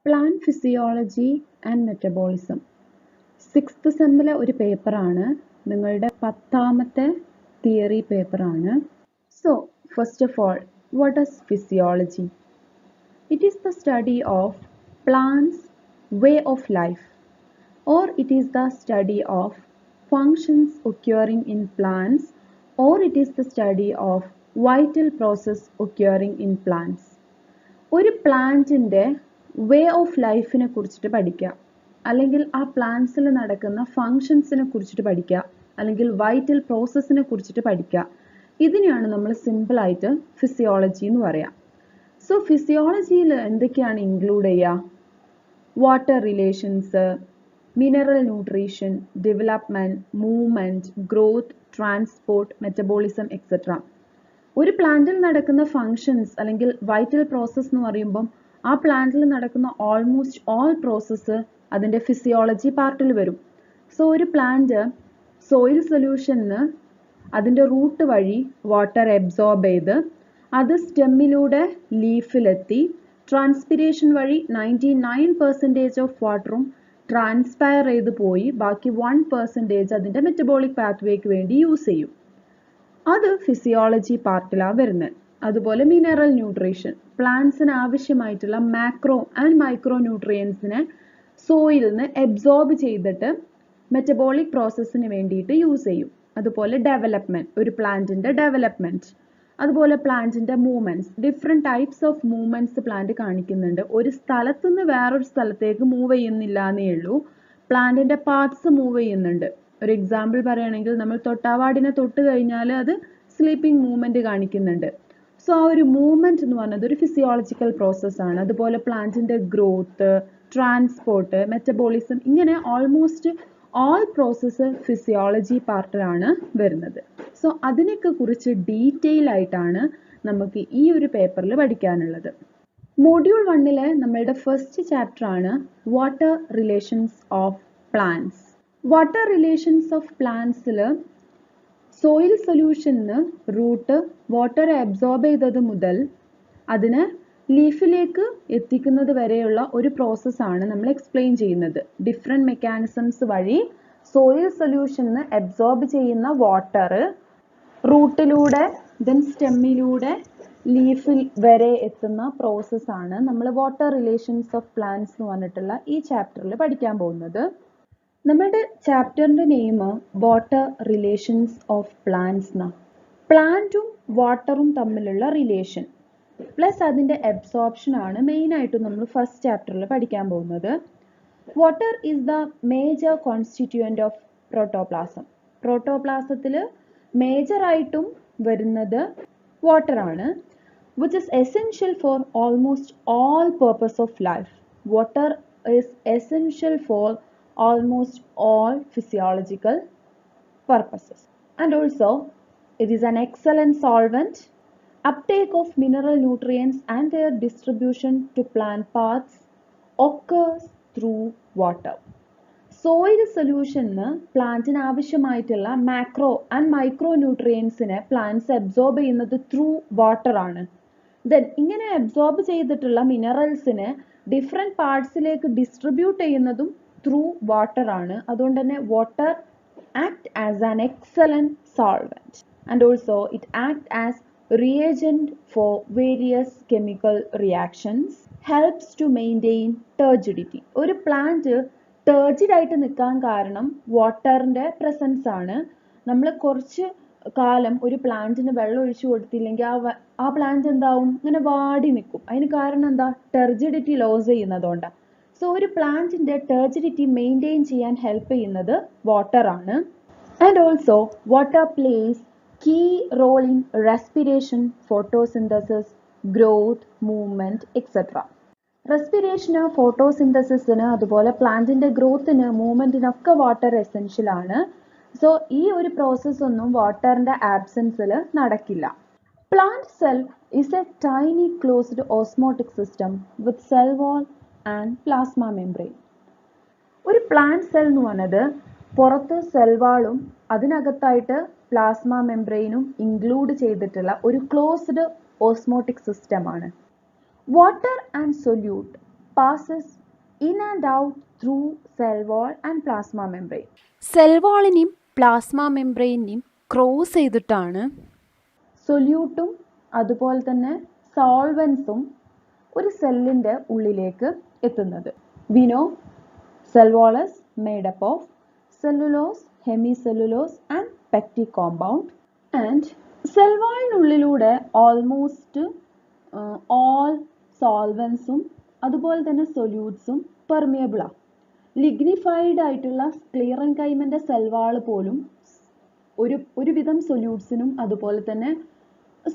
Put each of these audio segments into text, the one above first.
Plant physiology and metabolism sixth സെമ്മിലെ ഒരു പേപ്പറാണ്, നിങ്ങളുടെ 10ാമത്തെ തിയറി പേപ്പറാണ്. So first of all, what is physiology? It is the study of plants' way of life, or it is the study of functions occurring in plants, or it is the study of vital process occurring in plants. ഒരു പ്ലാന്റിൻ്റെ way of ലൈഫിനെ കുറിച്ചിട്ട് പഠിക്കുക, അല്ലെങ്കിൽ ആ പ്ലാന്റ്സിൽ നടക്കുന്ന ഫങ്ഷൻസിനെ കുറിച്ചിട്ട് പഠിക്കുക, അല്ലെങ്കിൽ വൈറ്റൽ പ്രോസസ്സിനെ കുറിച്ചിട്ട് പഠിക്കുക. ഇതിനെയാണ് നമ്മൾ സിമ്പിളായിട്ട് ഫിസിയോളജി എന്ന് പറയാം. സോ ഫിസിയോളജിയിൽ എന്തൊക്കെയാണ് ഇൻക്ലൂഡ് ചെയ്യുക? Water relations, mineral nutrition, development, movement, growth, transport, metabolism etcetera. ഒരു പ്ലാന്റിൽ നടക്കുന്ന ഫങ്ഷൻസ് അല്ലെങ്കിൽ വൈറ്റൽ പ്രോസസ്സ് എന്ന് പറയുമ്പം ആ പ്ലാന്റിൽ നടക്കുന്ന ഓൾമോസ്റ്റ് ഓൾ പ്രോസസ്സ് അതിൻ്റെ ഫിസിയോളജി പാർട്ടിൽ വരും. സോ ഒരു പ്ലാന്റ് സോയിൽ സൊല്യൂഷന് അതിൻ്റെ റൂട്ട് വഴി വാട്ടർ അബ്സോർബ് ചെയ്ത് അത് സ്റ്റെമ്മിലൂടെ ലീഫിലെത്തി ട്രാൻസ്പിരേഷൻ വഴി 99% ഓഫ് വാട്ടറും ട്രാൻസ്പയർ ചെയ്ത് പോയി ബാക്കി 1% അതിൻ്റെ മെറ്റബോളിക് പാത്വേക്ക് വേണ്ടി യൂസ് ചെയ്യും. അത് ഫിസിയോളജി പാർട്ടിലാണ് വരുന്നത്. അതുപോലെ മിനറൽ ന്യൂട്രീഷൻ, പ്ലാന്റ്സിന് ആവശ്യമായിട്ടുള്ള മാക്രോ ആൻഡ് മൈക്രോ ന്യൂട്രിയൻസിനെ സോയിൽ നിന്ന് അബ്സോർബ് ചെയ്തിട്ട് മെറ്റബോളിക് പ്രോസസ്സിന് വേണ്ടിയിട്ട് യൂസ് ചെയ്യും. അതുപോലെ ഡെവലപ്മെൻറ്റ്, ഒരു പ്ലാന്റിൻ്റെ ഡെവലപ്മെൻറ്റ്, അതുപോലെ പ്ലാന്റിൻ്റെ movements, different types of movements plant കാണിക്കുന്നുണ്ട്. ഒരു സ്ഥലത്തു നിന്ന് വേറൊരു സ്ഥലത്തേക്ക് മൂവ് ചെയ്യുന്നില്ല എന്നേ ഉള്ളൂ, പ്ലാന്റിൻ്റെ പാർട്സ് മൂവ് ചെയ്യുന്നുണ്ട്. ഒരു എക്സാമ്പിൾ പറയുകയാണെങ്കിൽ നമ്മൾ തൊട്ടാവാടിനെ തൊട്ട് കഴിഞ്ഞാൽ അത് സ്ലീപ്പിംഗ് മൂവ്മെൻറ്റ് കാണിക്കുന്നുണ്ട്. സോ ആ ഒരു മൂവ്മെൻറ്റ് എന്ന് പറയുന്നത് ഒരു ഫിസിയോളജിക്കൽ പ്രോസസ്സാണ്. അതുപോലെ പ്ലാന്റിൻ്റെ ഗ്രോത്ത്, ട്രാൻസ്പോർട്ട്, മെറ്റബോളിസം, ഇങ്ങനെ ഓൾമോസ്റ്റ് ഓൾ പ്രോസസ്സ് ഫിസിയോളജി പാർട്ടിലാണ് വരുന്നത്. സോ അതിനൊക്കെ കുറിച്ച് ഡീറ്റെയിൽ ആയിട്ടാണ് നമുക്ക് ഈ ഒരു പേപ്പറിൽ പഠിക്കാനുള്ളത്. മോഡ്യൂൾ 1 നമ്മളുടെ ഫസ്റ്റ് ചാപ്റ്റർ ആണ് water relations of plants. Water relations of പ്ലാന്റ്സിൽ സോയിൽ സൊല്യൂഷന് റൂട്ട് വാട്ടർ അബ്സോർബ് ചെയ്തത് മുതൽ അതിന് ലീഫിലേക്ക് എത്തിക്കുന്നത് വരെയുള്ള ഒരു പ്രോസസ്സാണ് നമ്മൾ എക്സ്പ്ലെയിൻ ചെയ്യുന്നത്. ഡിഫറെൻറ്റ് മെക്കാനിസംസ് വഴി സോയിൽ സൊല്യൂഷന് അബ്സോർബ് ചെയ്യുന്ന വാട്ടർ റൂട്ടിലൂടെ ദെൻ സ്റ്റെമ്മിലൂടെ ലീഫിൽ വരെ എത്തുന്ന പ്രോസസ്സാണ് നമ്മൾ വാട്ടർ റിലേഷൻസ് ഓഫ് പ്ലാന്റ്സ് എന്ന് പറഞ്ഞിട്ടുള്ള ഈ ചാപ്റ്ററിൽ പഠിക്കാൻ പോകുന്നത്. നമ്മുടെ ചാപ്റ്ററിൻ്റെ name water relations of plants എന്നാണ്. പ്ലാന്റും വാട്ടറും തമ്മിലുള്ള റിലേഷൻ പ്ലസ് അതിൻ്റെ അബ്സോർപ്ഷൻ ആണ് മെയിനായിട്ടും നമ്മൾ ഫസ്റ്റ് ചാപ്റ്ററിൽ പഠിക്കാൻ പോകുന്നത്. Water is the major constituent of protoplasm. പ്രോട്ടോപ്ലാസത്തിൽ മേജറായിട്ടും വരുന്നത് വാട്ടറാണ്, which is essential for almost all purpose of life. Water is essential for almost all physiological purposes. And also, it is an excellent solvent. Uptake of mineral nutrients and their distribution to plant parts occurs through water. Soil സൊല്യൂഷന് പ്ലാന്റിന് ആവശ്യമായിട്ടുള്ള macro and micro ന്യൂട്രിയൻസിനെ plants absorb ചെയ്യുന്നത് through water ആണ്. Then ഇങ്ങനെ absorb ചെയ്തിട്ടുള്ള മിനറൽസിനെ different പാർട്സിലേക്ക് ഡിസ്ട്രിബ്യൂട്ട് ചെയ്യുന്നതും ത്രൂ വാട്ടർ ആണ്. അതുകൊണ്ട് തന്നെ water act as an excellent solvent and also it act as reagent for various chemical reactions, helps to maintain turgidity. ഒരു പ്ലാന്റ് ടേർജിഡ് ആയിട്ട് നിൽക്കാൻ കാരണം വാട്ടറിൻ്റെ പ്രസൻസ് ആണ്. നമ്മൾ കുറച്ച് കാലം ഒരു പ്ലാന്റിന് വെള്ളം ഒഴിച്ചു കൊടുത്തില്ലെങ്കിൽ ആ പ്ലാന്റ് എന്താവും, ഇങ്ങനെ വാടി നിൽക്കും. അതിന് കാരണം എന്താ? ടെർജിഡിറ്റി ലോസ് ചെയ്യുന്നതുകൊണ്ടാണ്. സോ ഒരു പ്ലാന്റിൻ്റെ ടെർജിഡിറ്റി മെയിൻറ്റെയിൻ ചെയ്യാൻ ഹെൽപ്പ് ചെയ്യുന്നത് വാട്ടർ ആണ്. And also water plays key role in respiration, photosynthesis, growth, movement etcetera. റെസ്പിറേഷന്, ഫോട്ടോസിന്തസിസിന്, അതുപോലെ പ്ലാന്റിൻ്റെ ഗ്രോത്തിന്, മൂവ്മെൻറ്റിനൊക്കെ വാട്ടർ എസെൻഷ്യൽ ആണ്. സോ ഈ ഒരു പ്രോസസ്സ് ഒന്നും വാട്ടറിൻ്റെ ആബ്സെൻസിൽ നടക്കില്ല. Plant cell is a tiny closed osmotic system with cell wall and plasma membrane. ഒരു പ്ലാന്റ് സെൽ എന്ന് പറയുന്നത് പുറത്ത് സെൽ വാളും അതിനകത്തായിട്ട് പ്ലാസ്മ മെംബ്രെയിനും ഇൻക്ലൂഡ് ചെയ്തിട്ടുള്ള ഒരു ക്ലോസ്ഡ് ഓസ്മോട്ടിക് സിസ്റ്റമാണ്. Water and solute passes in and out through cell wall and plasma membrane. Cell വാളിനെയും plasma മെംബ്രെയിനെയും ക്രോസ് ചെയ്തിട്ടാണ് സൊല്യൂട്ടും അതുപോലെ തന്നെ സോൾവൻസും ഒരു സെല്ലിൻ്റെ ഉള്ളിലേക്ക് എത്തുന്നത്. We know cell wall is made up of cellulose, hemicellulose and pectin compound, and cell wallനുള്ളിലൂടെ ഓൾമോസ്റ്റ് all സോൾവൻസും അതുപോലെ തന്നെ സൊല്യൂട്ട്സും പെർമിയബിളാണ്. ലിഗ്നിഫൈഡ് ആയിട്ടുള്ള സ്ക്ലീറൻകൈമിൻ്റെ സെൽ വാൾ പോലും ഒരുവിധം സൊല്യൂട്ട്സിനും അതുപോലെ തന്നെ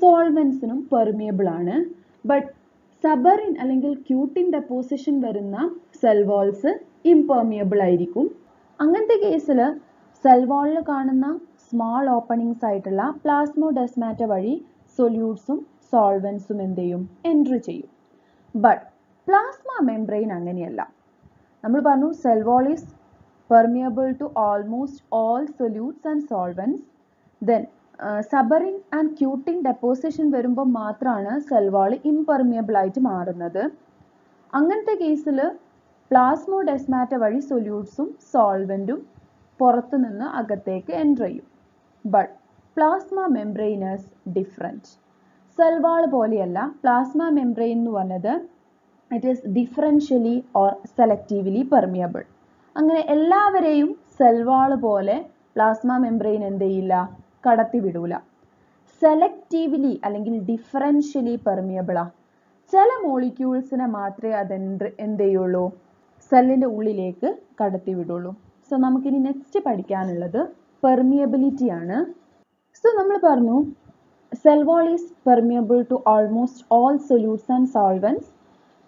സോൾവൻസിനും പെർമിയബിൾ ആണ്. ബട്ട് സബറിൻ അല്ലെങ്കിൽ ക്യൂട്ടിൻ ഡെപ്പോസിഷൻ വരുന്ന സെൽ വാൾസ് ഇംപെർമിയബിൾ ആയിരിക്കും. അങ്ങനത്തെ കേസിൽ സെൽ വാളിൽ കാണുന്ന സ്മാൾ ഓപ്പണിങ്സ് ആയിട്ടുള്ള പ്ലാസ്മോഡെസ്മാറ്റ വഴി സൊല്യൂട്ട്സും സോൾവൻസും എന്ത് ചെയ്യും, എൻട്രി ചെയ്യും. ബട്ട് പ്ലാസ്മ മെംബ്രെയിൻ അങ്ങനെയല്ല. നമ്മൾ പറഞ്ഞു cell wall is permeable to almost all solutes and solvents. Then suberin and cutin deposition വരുമ്പോൾ മാത്രമാണ് സെൽ വാൾ ഇംപെർമിയബിൾ ആയിട്ട് മാറുന്നത്. അങ്ങനത്തെ കേസിൽ പ്ലാസ്മോഡെസ്മാറ്റ വഴി സൊല്യൂട്ട്സും സോൾവൻറ്റും പുറത്തു നിന്ന് അകത്തേക്ക് എൻ്റർ ചെയ്യും. But plasma membrane is different. Cell wall പോലെയല്ല പ്ലാസ്മ മെംബ്രെയിൻ എന്ന് പറഞ്ഞത് it is differently or selectively permeable. അങ്ങനെ എല്ലാവരെയും സെൽ വാൾ പോലെ പ്ലാസ്മ മെംബ്രെയിൻ എന്ത് ചെയ്യില്ല, കടത്തിവിടൂല. സെലക്റ്റീവ്ലി അല്ലെങ്കിൽ ഡിഫറൻഷ്യലി പെർമിയബിളാ. ചില മോളിക്യൂൾസിനെ മാത്രമേ അത് എന്ത് ചെയ്യുള്ളൂ, സെല്ലിൻ്റെ ഉള്ളിലേക്ക് കടത്തിവിടുള്ളൂ. സോ നമുക്കിനി നെക്സ്റ്റ് പഠിക്കാനുള്ളത് പെർമിയബിലിറ്റി ആണ്. സോ നമ്മൾ പറഞ്ഞു cell wall is permeable to almost all solutes and solvents.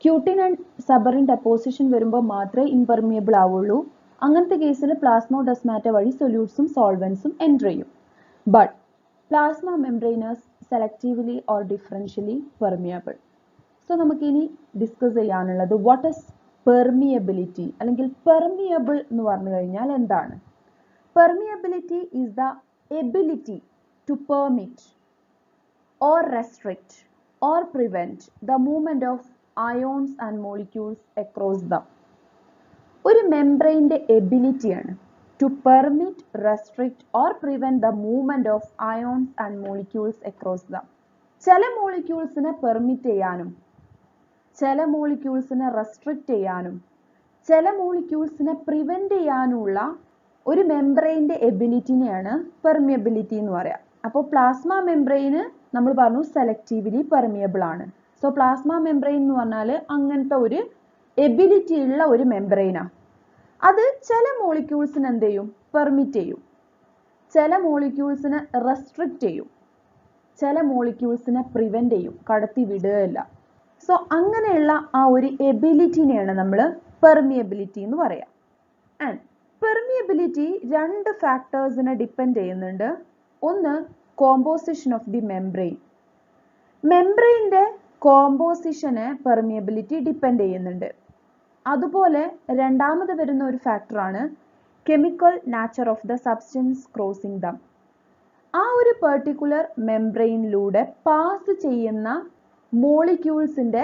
Cutin and suberin deposition വരുമ്പോൾ മാത്രമേ ഇംപെർമിയബിൾ ആവുള്ളൂ. അങ്ങനത്തെ കേസിൽ പ്ലാസ്മോഡെസ്മാറ്റ വഴി സൊല്യൂട്ട്സും സോൾവൻസും എൻ്റർ ചെയ്യും. But plasma membrane is selectively or differentially permeable. So നമുക്കിനി ഡിസ്കസ് ചെയ്യാനുള്ളത് വാട്ട് ഈസ് പെർമിയബിലിറ്റി അല്ലെങ്കിൽ പെർമിയബിൾ എന്ന് പറഞ്ഞു കഴിഞ്ഞാൽ എന്താണ്. Permeability is the ability to permit or restrict or prevent the movement of ions and molecules across them. ഒരു മെംബ്രെയിൻ്റെ എബിലിറ്റിയാണ് to permit, restrict or prevent the movement of ions and molecules across them. ചില മോളിക്യൂൾസിനെ permit ചെയ്യാനും ചില മോളിക്യൂൾസിനെ restrict ചെയ്യാനും ചില മോളിക്യൂൾസിനെ prevent ചെയ്യാനുള്ള ഒരു മെംബ്രെയിൻ്റെ എബിലിറ്റിനെയാണ് പെർമിയബിലിറ്റി എന്ന് പറയാം. അപ്പോൾ പ്ലാസ്മ മെംബ്രെയിന് നമ്മൾ പറഞ്ഞു സെലക്റ്റീവ്ലി പെർമിയബിൾ ആണ്. സോ പ്ലാസ്മ മെംബ്രെയിൻ എന്ന് പറഞ്ഞാൽ അങ്ങനത്തെ ഒരു എബിലിറ്റി ഉള്ള ഒരു മെംബ്രെയിനാണ്. അത് ചില മോളിക്യൂൾസിന് എന്ത് ചെയ്യും, പെർമിറ്റ് ചെയ്യും, ചില മോളിക്യൂൾസിനെ റെസ്ട്രിക്റ്റ് ചെയ്യും, ചില മോളിക്യൂൾസിനെ പ്രിവെൻറ്റ് ചെയ്യും, കടത്തി വിടുകയില്ല. സോ അങ്ങനെയുള്ള ആ ഒരു എബിലിറ്റിനെയാണ് നമ്മൾ പെർമിയബിലിറ്റി എന്ന് പറയാം. ആൻഡ് പെർമിയബിലിറ്റി രണ്ട് ഫാക്ടേഴ്സിനെ ഡിപ്പെൻഡ് ചെയ്യുന്നുണ്ട്. ഒന്ന് കോമ്പോസിഷൻ ഓഫ് ദി മെംബ്രെയിൻ. മെംബ്രെയിൻ്റെ കോമ്പോസിഷനെ പെർമിയബിലിറ്റി ഡിപ്പെൻഡ് ചെയ്യുന്നുണ്ട്. അതുപോലെ രണ്ടാമത് വരുന്ന ഒരു ഫാക്ടറാണ് chemical nature of the substance crossing them. ആ ഒരു പെർട്ടിക്കുലർ മെംബ്രെയിനിലൂടെ പാസ് ചെയ്യുന്ന മോളിക്യൂൾസിൻ്റെ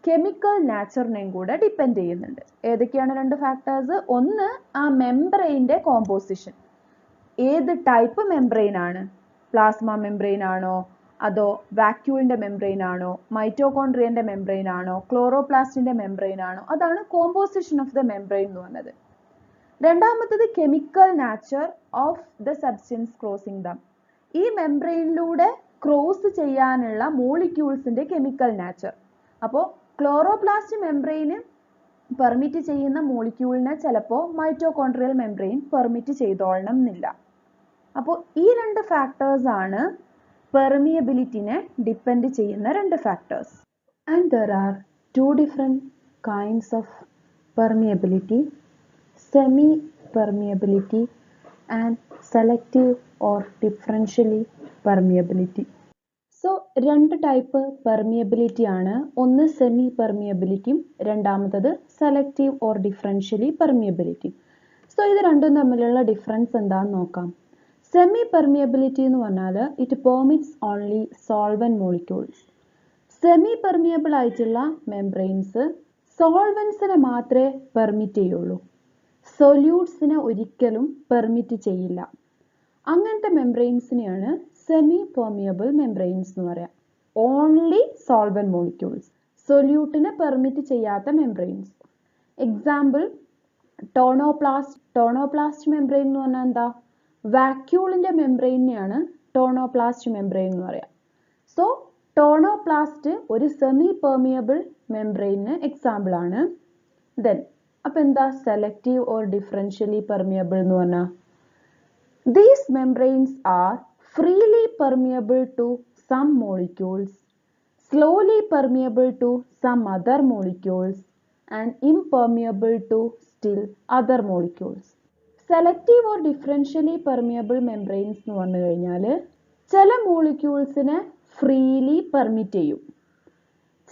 കെമിക്കൽ നാച്ചറിനെയും കൂടെ ഡിപ്പെൻഡ് ചെയ്യുന്നുണ്ട്. ഏതൊക്കെയാണ് രണ്ട് ഫാക്ടേഴ്സ്? ഒന്ന് ആ മെംബ്രെയിൻ്റെ കോമ്പോസിഷൻ, ഏത് ടൈപ്പ് മെംബ്രെയിൻ ആണ്, പ്ലാസ്മ മെംബ്രെയിൻ ആണോ അതോ വാക്യൂളിൻ്റെ മെംബ്രെയിൻ ആണോ, മൈറ്റോകോൺട്രിയൻ്റെ മെംബ്രെയിൻ ആണോ, ക്ലോറോപ്ലാസ്റ്റിൻ്റെ മെംബ്രെയിൻ ആണോ, അതാണ് കോമ്പോസിഷൻ ഓഫ് ദ മെംബ്രെയിൻ എന്ന് പറഞ്ഞത്. രണ്ടാമത്തത് chemical nature of the substance crossing dum. ഈ മെംബ്രെയിനിലൂടെ ക്രോസ് ചെയ്യാനുള്ള മോളിക്യൂൾസിൻ്റെ കെമിക്കൽ നാച്ചർ. അപ്പോൾ ക്ലോറോപ്ലാസ്റ്റ് മെംബ്രെയിന് പെർമിറ്റ് ചെയ്യുന്ന മോളിക്യൂളിനെ ചിലപ്പോൾ മൈറ്റോകോൺട്രിയൽ മെംബ്രെയിൻ പെർമിറ്റ് ചെയ്തോളണം എന്നില്ല. അപ്പോൾ ഈ രണ്ട് ഫാക്ടേഴ്സ് ആണ് പെർമിയബിലിറ്റിനെ ഡിപ്പെൻഡ് ചെയ്യുന്ന രണ്ട് factors. And there are two different kinds of permeability: semi permeability and selective or differentially permeability. So രണ്ട് ടൈപ്പ് പെർമിയബിലിറ്റി ആണ്. ഒന്ന് സെമി പെർമിയബിലിറ്റിയും രണ്ടാമത്തത് selective or differentially permeability. So ഇത് രണ്ടും തമ്മിലുള്ള ഡിഫറൻസ് എന്താണെന്ന് നോക്കാം. സെമി പെർമിയബിലിറ്റി എന്ന് പറഞ്ഞാൽ it permits only solvent molecules. Semi permeable ആയിട്ടുള്ള മെംബ്രെയിൻസ് സോൾവൻസിനെ മാത്രമേ പെർമിറ്റ് ചെയ്യുള്ളൂ, സൊല്യൂട്ട്സിനെ ഒരിക്കലും പെർമിറ്റ് ചെയ്യില്ല. അങ്ങനത്തെ മെംബ്രെയിൻസിനെയാണ് സെമി പെർമിയബിൾ മെംബ്രെയിൻസ് എന്ന് പറയാം. ഓൺലി സോൾവെന്റ് മോളിക്യൂൾസ്, സൊല്യൂട്ടിനെ പെർമിറ്റ് ചെയ്യാത്ത മെംബ്രെയിൻസ്. എക്സാമ്പിൾ ടോണോപ്ലാസ്റ്റ് മെംബ്രെയിൻ എന്ന് പറഞ്ഞാൽ എന്താ? വാക്യൂളിന്റെ മെംബ്രെയിനെയാണ് ടോണോപ്ലാസ്റ്റ് മെംബ്രെയിൻ എന്ന് പറയാം. സോ ടോണോപ്ലാസ്റ്റ് ഒരു സെമി പെർമിയബിൾ മെംബ്രെയിന് എക്സാമ്പിൾ ആണ്. ദെൻ അപ്പൊ എന്താ സെലക്റ്റീവ് ഓർ ഡിഫറൻഷ്യലി പെർമിയബിൾ എന്ന് പറഞ്ഞാൽ? These membranes are freely permeable to some molecules, slowly permeable to some other molecules, and impermeable to still other molecules. Selective or differentially permeable membranes എന്ന് പറഞ്ഞു കഴിഞ്ഞാൽ ചില മോളിക്യൂൾസിനെ freely permit ചെയ്യും,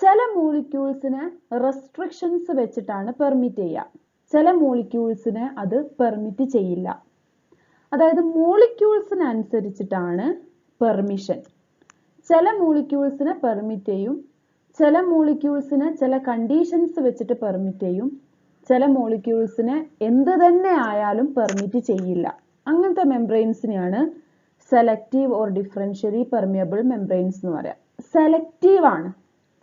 ചില മോളിക്യൂൾസിനെ restrictions വെച്ചിട്ടാണ് permit ചെയ്യുക, ചില മോളിക്യൂൾസിനെ അത് പെർമിറ്റ് ചെയ്യില്ല. അതായത് മോളിക്യൂൾസിനനുസരിച്ചിട്ടാണ് പെർമിഷൻ. ചില മോളിക്യൂൾസിനെ പെർമിറ്റ് ചെയ്യും, ചില മോളിക്യൂൾസിനെ ചില കണ്ടീഷൻസ് വെച്ചിട്ട് പെർമിറ്റ് ചെയ്യും, ചില മോളിക്യൂൾസിനെ എന്ത് തന്നെ ആയാലും പെർമിറ്റ് ചെയ്യില്ല. അങ്ങനത്തെ മെംബ്രെയിൻസിനെയാണ് selective or differentially permeable membranes എന്ന് പറയാം. സെലക്റ്റീവ് ആണ്,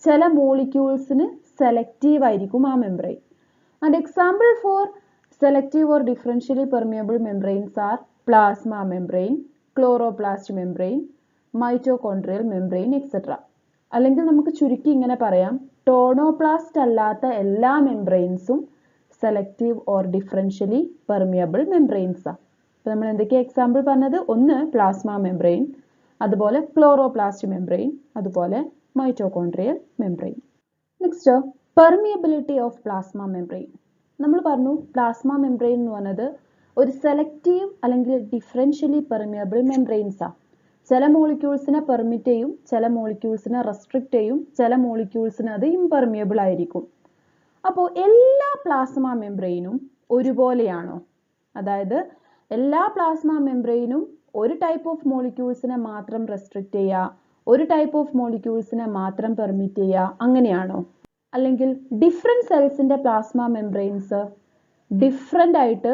ചില മോളിക്യൂൾസിന് സെലക്റ്റീവ് ആയിരിക്കും ആ membrane. And example for selective or differentially permeable membranes are plasma membrane, chloroplast membrane, mitochondrial membrane, etc. അല്ലെങ്കിൽ നമുക്ക് ചുരുക്കി ഇങ്ങനെ പറയാം, ടോണോപ്ലാസ്റ്റ് അല്ലാത്ത എല്ലാ മെംബ്രെയിൻസും selective or differentially permeable membranes ആണ്. അപ്പോൾ നമ്മൾ എന്തൊക്കെയാ എക്സാമ്പിൾ പറഞ്ഞത്? ഒന്ന് പ്ലാസ്മ മെംബ്രെയിൻ, അതുപോലെ ക്ലോറോപ്ലാസ്റ്റ് മെംബ്രെയിൻ, അതുപോലെ mitochondrial membrane. Next permeability of plasma membrane. നമ്മൾ പറഞ്ഞു പ്ലാസ്മ മെംബ്രെയിൻ എന്ന് പറഞ്ഞത് ഒരു സെലക്റ്റീവ് അല്ലെങ്കിൽ ഡിഫറൻഷ്യലി പെർമിയബിൾ മെംബ്രെയിൻസ് ആണ്. ചില മോളിക്യൂൾസിനെ പെർമിറ്റ് ചെയ്യും, ചില മോളിക്യൂൾസിനെ റെസ്ട്രിക്റ്റ് ചെയ്യും, ചില മോളിക്യൂൾസിന് അത് ഇംപെർമിയബിൾ ആയിരിക്കും. അപ്പോൾ എല്ലാ പ്ലാസ്മ മെംബ്രെയിനും ഒരുപോലെയാണോ? അതായത് എല്ലാ പ്ലാസ്മ മെംബ്രെയിനും ഒരു ടൈപ്പ് ഓഫ് മോളിക്യൂൾസിനെ മാത്രം റെസ്ട്രിക്റ്റ് ചെയ്യുക, ഒരു ടൈപ്പ് ഓഫ് മോളിക്യൂൾസിനെ മാത്രം പെർമിറ്റ് ചെയ്യുക, അങ്ങനെയാണോ? അല്ലെങ്കിൽ ഡിഫറെൻറ്റ് സെൽസിൻ്റെ പ്ലാസ്മ മെംബ്രെയിൻസ് ഡിഫറെൻ്റ് ആയിട്ട്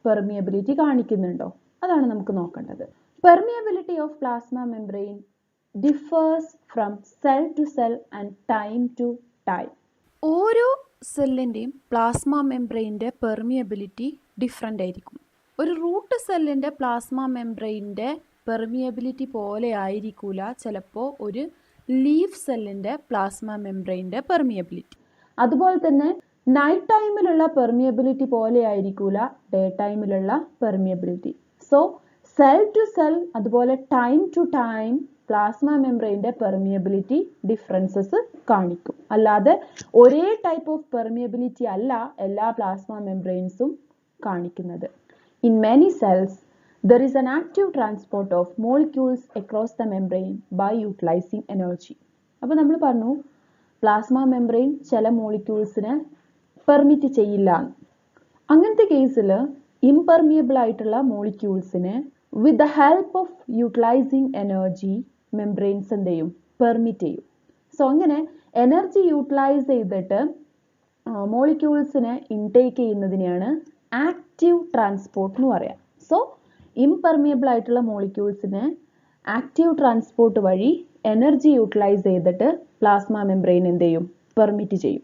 പെർമിയബിലിറ്റി കാണിക്കുന്നുണ്ടോ? അതാണ് നമുക്ക് നോക്കേണ്ടത്. Permeability of plasma membrane differs from cell to cell and time to time. ഓരോ സെല്ലിൻ്റെയും പ്ലാസ്മ മെംബ്രെയിൻ്റെ പെർമിയബിലിറ്റി ഡിഫറെൻ്റ് ആയിരിക്കും. ഒരു റൂട്ട് സെല്ലിൻ്റെ പ്ലാസ്മ മെംബ്രെയിൻ്റെ പെർമിയബിലിറ്റി പോലെ ആയിരിക്കില്ല ചിലപ്പോൾ ഒരു ലീഫ് സെല്ലിൻ്റെ പ്ലാസ്മ മെംബ്രെയിൻ്റെ പെർമിയബിലിറ്റി. അതുപോലെ തന്നെ നൈറ്റ് ടൈമിലുള്ള പെർമിയബിലിറ്റി പോലെ ആയിരിക്കില്ല ഡേ ടൈമിലുള്ള permeability. So cell to cell അതുപോലെ ടൈം ടു ടൈം പ്ലാസ്മ മെംബ്രെയിൻ്റെ പെർമിയബിലിറ്റി ഡിഫറൻസസ് കാണിക്കും. അല്ലാതെ ഒരേ ടൈപ്പ് ഓഫ് പെർമിയബിലിറ്റി അല്ല എല്ലാ പ്ലാസ്മ മെംബ്രെയിൻസും കാണിക്കുന്നത്. In many cells there is an active transport of molecules across the membrane by utilizing energy. അപ്പോൾ നമ്മൾ പറഞ്ഞു പ്ലാസ്മ മെംബ്രെയിൻ ചില മോളിക്യൂൾസിനെ പെർമിറ്റ് ചെയ്യില്ല. അങ്ങനത്തെ കേസിൽ ഇംപെർമിയബിൾ ആയിട്ടുള്ള മോളിക്യൂൾസിനെ with the help of utilizing energy membranes എന്ത് ചെയ്യും? പെർമിറ്റ് ചെയ്യും. സോ അങ്ങനെ എനർജി യൂട്ടിലൈസ് ചെയ്തിട്ട് മോളിക്യൂൾസിനെ ഇൻടേക്ക് ചെയ്യുന്നതിനെയാണ് ആക്റ്റീവ് ട്രാൻസ്പോർട്ട് എന്ന് പറയാം. സോ ഇംപെർമിയബിൾ ആയിട്ടുള്ള മോളിക്യൂൾസിനെ ആക്റ്റീവ് ട്രാൻസ്പോർട്ട് വഴി എനർജി യൂട്ടിലൈസ് ചെയ്തിട്ട് പ്ലാസ്മ മെംബ്രെയിൻ എന്ത് ചെയ്യും? പെർമിറ്റ് ചെയ്യും.